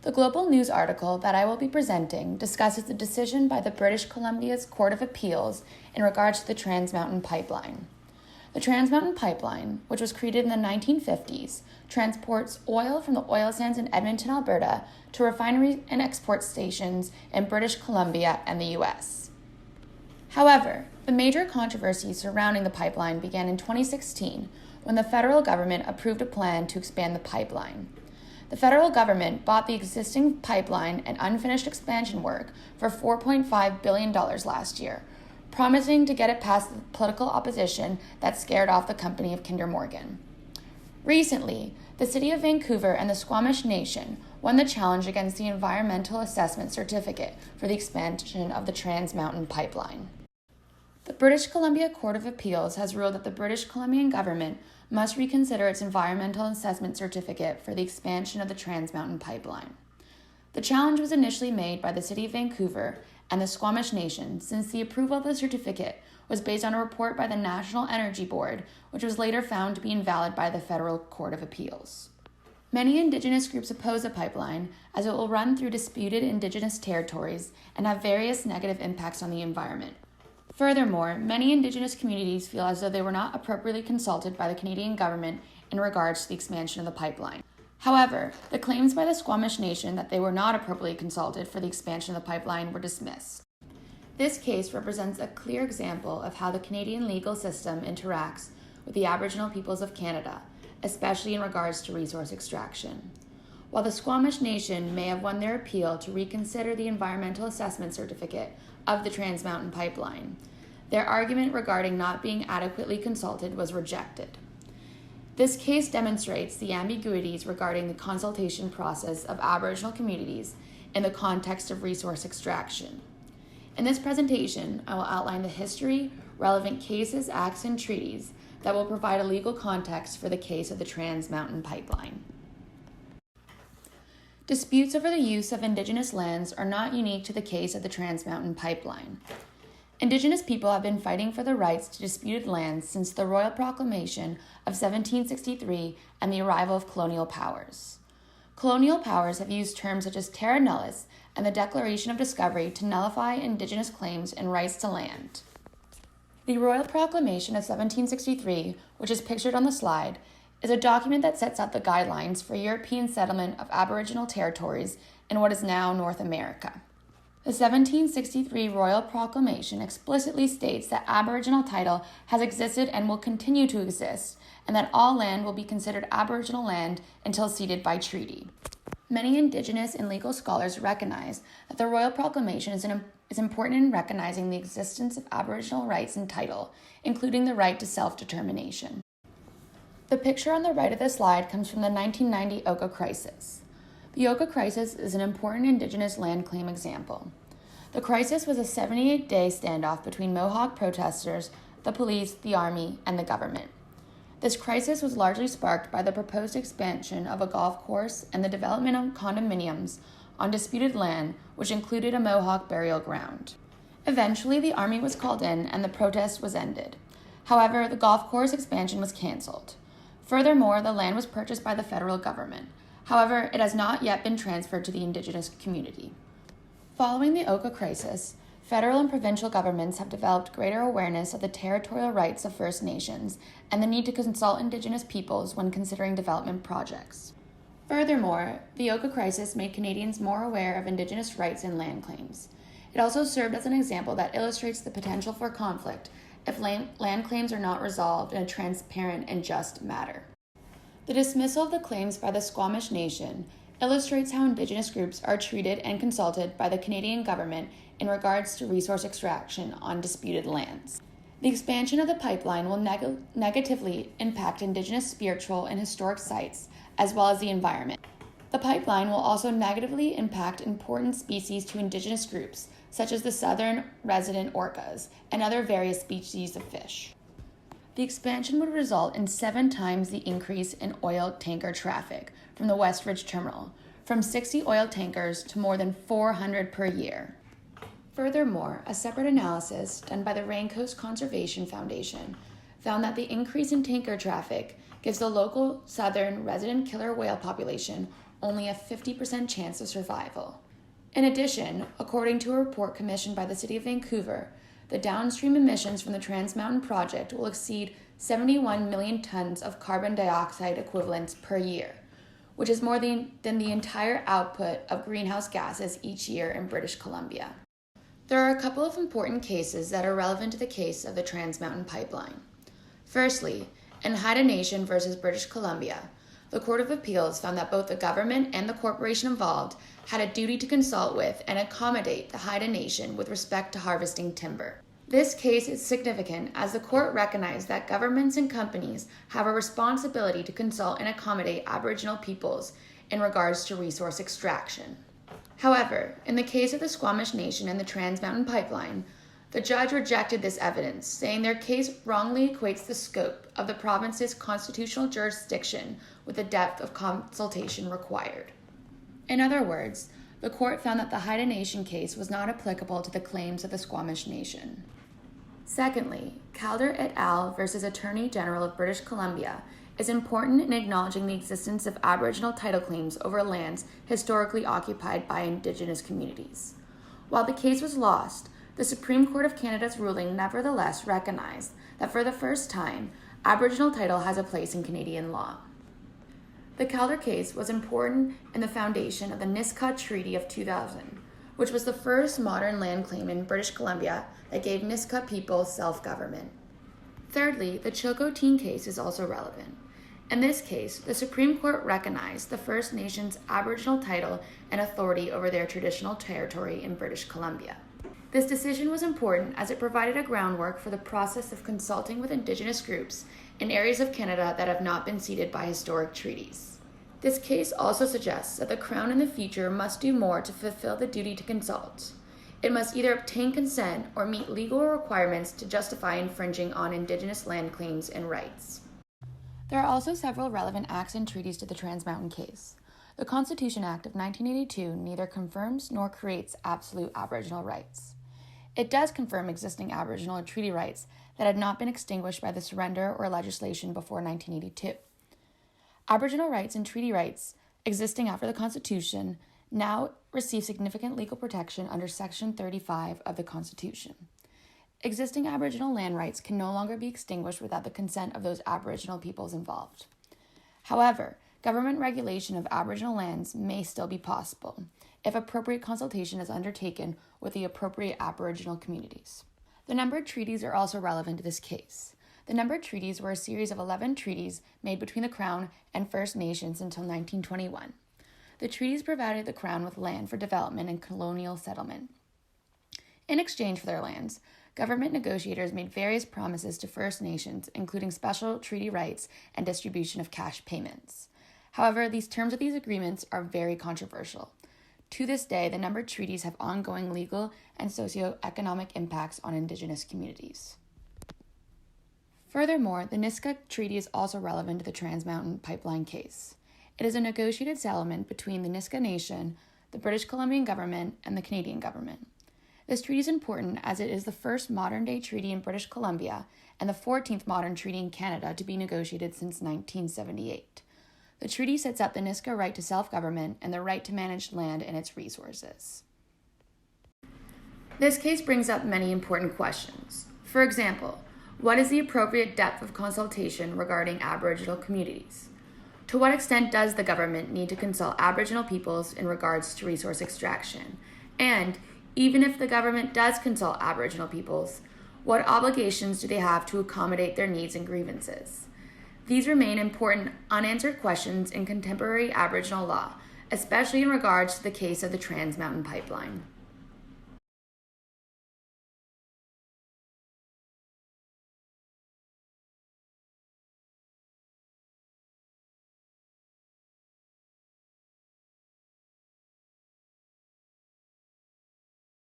The global news article that I will be presenting discusses the decision by the British Columbia's Court of Appeals in regards to the Trans Mountain Pipeline. The Trans Mountain Pipeline, which was created in the 1950s, transports oil from the oil sands in Edmonton, Alberta, to refineries and export stations in British Columbia and the U.S. However, the major controversy surrounding the pipeline began in 2016 when the federal government approved a plan to expand the pipeline. The federal government bought the existing pipeline and unfinished expansion work for $4.5 billion last year, promising to get it past the political opposition that scared off the company of Kinder Morgan. Recently, the City of Vancouver and the Squamish Nation won the challenge against the Environmental Assessment Certificate for the expansion of the Trans Mountain Pipeline. The British Columbia Court of Appeals has ruled that the British Columbian government must reconsider its Environmental Assessment Certificate for the expansion of the Trans Mountain Pipeline. The challenge was initially made by the City of Vancouver and the Squamish Nation, since the approval of the certificate was based on a report by the National Energy Board, which was later found to be invalid by the Federal Court of Appeals. Many Indigenous groups oppose the pipeline, as it will run through disputed Indigenous territories and have various negative impacts on the environment. Furthermore, many Indigenous communities feel as though they were not appropriately consulted by the Canadian government in regards to the expansion of the pipeline. However, the claims by the Squamish Nation that they were not appropriately consulted for the expansion of the pipeline were dismissed. This case represents a clear example of how the Canadian legal system interacts with the Aboriginal peoples of Canada, especially in regards to resource extraction. While the Squamish Nation may have won their appeal to reconsider the Environmental Assessment Certificate of the Trans Mountain Pipeline, their argument regarding not being adequately consulted was rejected. This case demonstrates the ambiguities regarding the consultation process of Aboriginal communities in the context of resource extraction. In this presentation, I will outline the history, relevant cases, acts, and treaties that will provide a legal context for the case of the Trans Mountain Pipeline. Disputes over the use of Indigenous lands are not unique to the case of the Trans Mountain Pipeline. Indigenous people have been fighting for the rights to disputed lands since the Royal Proclamation of 1763 and the arrival of colonial powers. Colonial powers have used terms such as terra nullius and the Declaration of Discovery to nullify Indigenous claims and rights to land. The Royal Proclamation of 1763, which is pictured on the slide, is a document that sets out the guidelines for European settlement of Aboriginal territories in what is now North America. The 1763 Royal Proclamation explicitly states that Aboriginal title has existed and will continue to exist, and that all land will be considered Aboriginal land until ceded by treaty. Many Indigenous and legal scholars recognize that the Royal Proclamation is important in recognizing the existence of Aboriginal rights and title, including the right to self-determination. The picture on the right of the slide comes from the 1990 Oka Crisis. The Oka Crisis is an important Indigenous land claim example. The crisis was a 78-day standoff between Mohawk protesters, the police, the army, and the government. This crisis was largely sparked by the proposed expansion of a golf course and the development of condominiums on disputed land, which included a Mohawk burial ground. Eventually, the army was called in and the protest was ended. However, the golf course expansion was canceled. Furthermore, the land was purchased by the federal government. However, it has not yet been transferred to the Indigenous community. Following the Oka Crisis, federal and provincial governments have developed greater awareness of the territorial rights of First Nations and the need to consult Indigenous peoples when considering development projects. Furthermore, the Oka Crisis made Canadians more aware of Indigenous rights and land claims. It also served as an example that illustrates the potential for conflict if land claims are not resolved in a transparent and just manner. The dismissal of the claims by the Squamish Nation illustrates how Indigenous groups are treated and consulted by the Canadian government in regards to resource extraction on disputed lands. The expansion of the pipeline will negatively impact Indigenous spiritual and historic sites, as well as the environment. The pipeline will also negatively impact important species to Indigenous groups, such as the southern resident orcas and other various species of fish. The expansion would result in 7 times the increase in oil tanker traffic from the Westridge terminal, from 60 oil tankers to more than 400 per year. Furthermore, a separate analysis done by the Raincoast Conservation Foundation found that the increase in tanker traffic gives the local southern resident killer whale population only a 50% chance of survival. In addition, according to a report commissioned by the City of Vancouver, the downstream emissions from the Trans Mountain Project will exceed 71 million tons of carbon dioxide equivalents per year, which is more than the entire output of greenhouse gases each year in British Columbia. There are a couple of important cases that are relevant to the case of the Trans Mountain Pipeline. Firstly, in Haida Nation versus British Columbia, the Court of Appeals found that both the government and the corporation involved had a duty to consult with and accommodate the Haida Nation with respect to harvesting timber. This case is significant as the court recognized that governments and companies have a responsibility to consult and accommodate Aboriginal peoples in regards to resource extraction. However, in the case of the Squamish Nation and the Trans Mountain Pipeline, the judge rejected this evidence, saying their case wrongly equates the scope of the province's constitutional jurisdiction with the depth of consultation required. In other words, the court found that the Haida Nation case was not applicable to the claims of the Squamish Nation. Secondly, Calder et al. Versus Attorney General of British Columbia is important in acknowledging the existence of Aboriginal title claims over lands historically occupied by Indigenous communities. While the case was lost, the Supreme Court of Canada's ruling nevertheless recognized that for the first time, Aboriginal title has a place in Canadian law. The Calder case was important in the foundation of the Nisga'a Treaty of 2000, which was the first modern land claim in British Columbia that gave Nisga'a people self-government. Thirdly, the Chilcotin case is also relevant. In this case, the Supreme Court recognized the First Nations' Aboriginal title and authority over their traditional territory in British Columbia. This decision was important as it provided a groundwork for the process of consulting with Indigenous groups in areas of Canada that have not been ceded by historic treaties. This case also suggests that the Crown in the future must do more to fulfill the duty to consult. It must either obtain consent or meet legal requirements to justify infringing on Indigenous land claims and rights. There are also several relevant acts and treaties to the Trans Mountain case. The Constitution Act of 1982 neither confirms nor creates absolute Aboriginal rights. It does confirm existing Aboriginal treaty rights that had not been extinguished by the surrender or legislation before 1982. Aboriginal rights and treaty rights existing after the Constitution now receive significant legal protection under Section 35 of the Constitution. Existing Aboriginal land rights can no longer be extinguished without the consent of those Aboriginal peoples involved. However, government regulation of Aboriginal lands may still be possible if appropriate consultation is undertaken with the appropriate Aboriginal communities. The numbered treaties are also relevant to this case. The numbered treaties were a series of 11 treaties made between the Crown and First Nations until 1921. The treaties provided the Crown with land for development and colonial settlement. In exchange for their lands, government negotiators made various promises to First Nations, including special treaty rights and distribution of cash payments. However, these terms of these agreements are very controversial. To this day, the numbered treaties have ongoing legal and socio-economic impacts on Indigenous communities. Furthermore, the Nisga'a Treaty is also relevant to the Trans Mountain Pipeline case. It is a negotiated settlement between the Nisga'a Nation, the British Columbian government, and the Canadian government. This treaty is important as it is the first modern-day treaty in British Columbia and the 14th modern treaty in Canada to be negotiated since 1978. The treaty sets up the Nisga'a right to self-government and the right to manage land and its resources. This case brings up many important questions. For example, what is the appropriate depth of consultation regarding Aboriginal communities? To what extent does the government need to consult Aboriginal peoples in regards to resource extraction? And even if the government does consult Aboriginal peoples, what obligations do they have to accommodate their needs and grievances? These remain important unanswered questions in contemporary Aboriginal law, especially in regards to the case of the Trans Mountain Pipeline.